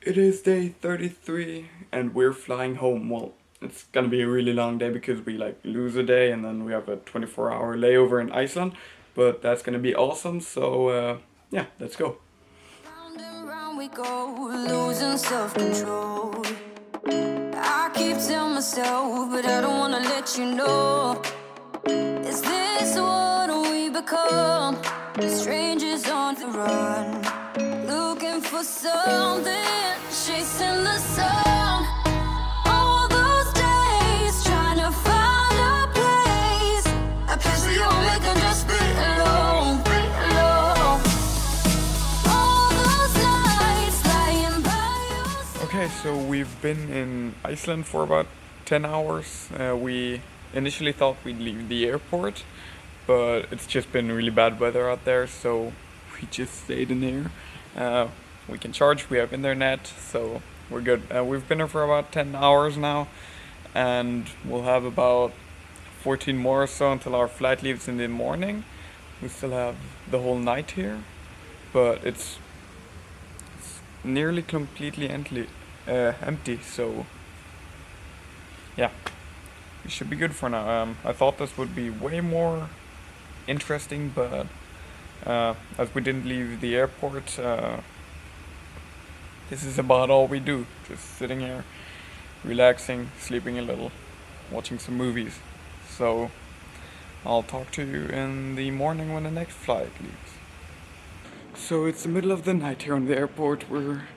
It is day 33 and we're flying home. Well, it's gonna be a really long day because we like lose a day and then we have a 24-hour layover in Iceland. But that's gonna be awesome, so yeah, let's go. Round and round we go, losing self-control. I keep telling myself, but I don't wanna let you know. Is this what we become? Strangers on the run, looking for something, chasing the sun. All those days trying to find a place where you won't make them just be alone, be alone. All those nights lying by your side. Okay, so we've been in Iceland for about 10 hours. We initially thought we'd leave the airport, but it's just been really bad weather out there, so we just stayed in here. We can charge, we have internet, so we're good. We've been here for about 10 hours now, and we'll have about 14 more or so until our flight leaves in the morning. We still have the whole night here, but it's nearly completely empty, so yeah, we should be good for now. I thought this would be way more interesting, but as we didn't leave the airport, this is about all we do. Just sitting here, relaxing, sleeping a little, watching some movies. So I'll talk to you in the morning when the next flight leaves. So it's the middle of the night here on the airport. We're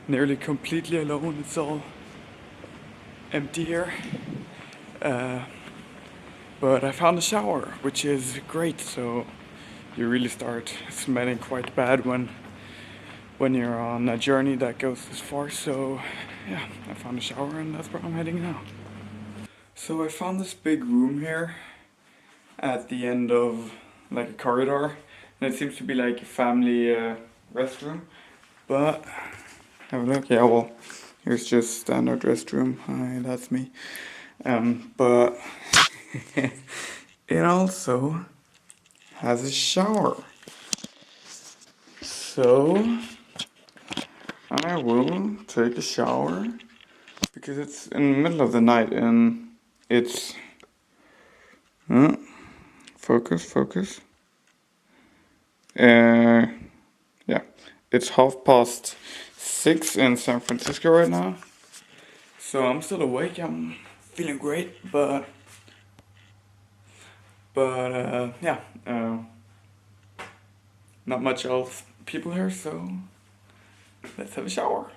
nearly completely alone. It's all empty here. But I found a shower, which is great. So you really start smelling quite bad when you're on a journey that goes this far. So yeah, I found a shower and that's where I'm heading now. So I found this big room here at the end of like a corridor, and it seems to be like a family restroom. But have a look. Yeah, well, here's just standard restroom. Hi, that's me. But it also has a shower. So I will take a shower because it's in the middle of the night and it's focus. Yeah, it's 6:30 in San Francisco right now. So I'm still awake. I'm feeling great, but yeah, not much else people here, so let's have a shower.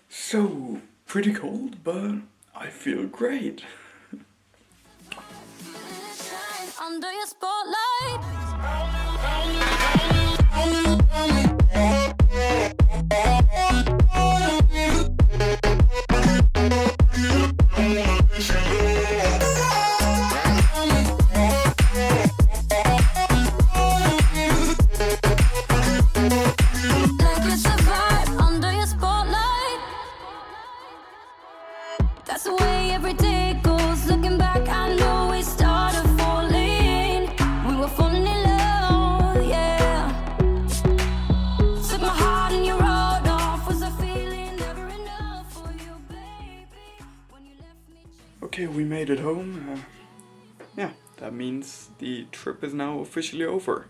So pretty cold, but I feel great. Under your spotlight. Like it's a vibe under your spotlight. That's the way every day goes. Looking back, I know we started falling. We were falling in love, yeah. Took my heart and you rode off. Was a feeling never enough for you, baby? When you left me. Okay, we made it home. Yeah, that means the trip is now officially over.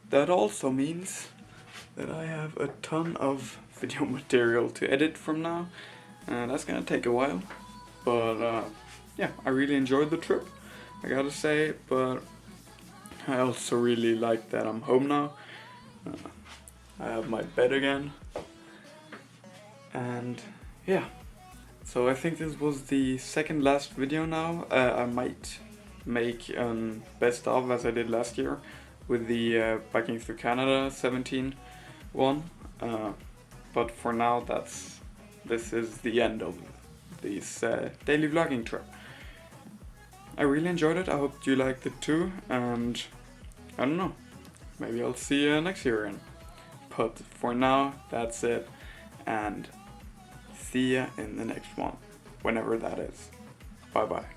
That also means that I have a ton of video material to edit from now, and that's gonna take a while. But yeah, I really enjoyed the trip, I gotta say, but I also really like that I'm home now. I have my bed again, and yeah, so I think this was the second last video now. I might make best of as I did last year with the Biking Through Canada 17 one, but for now this is the end of this daily vlogging trip. I really enjoyed it. I hope you liked it too, and I don't know, maybe I'll see you next year again. But for now, that's it, and see ya in the next one, whenever that is. Bye bye.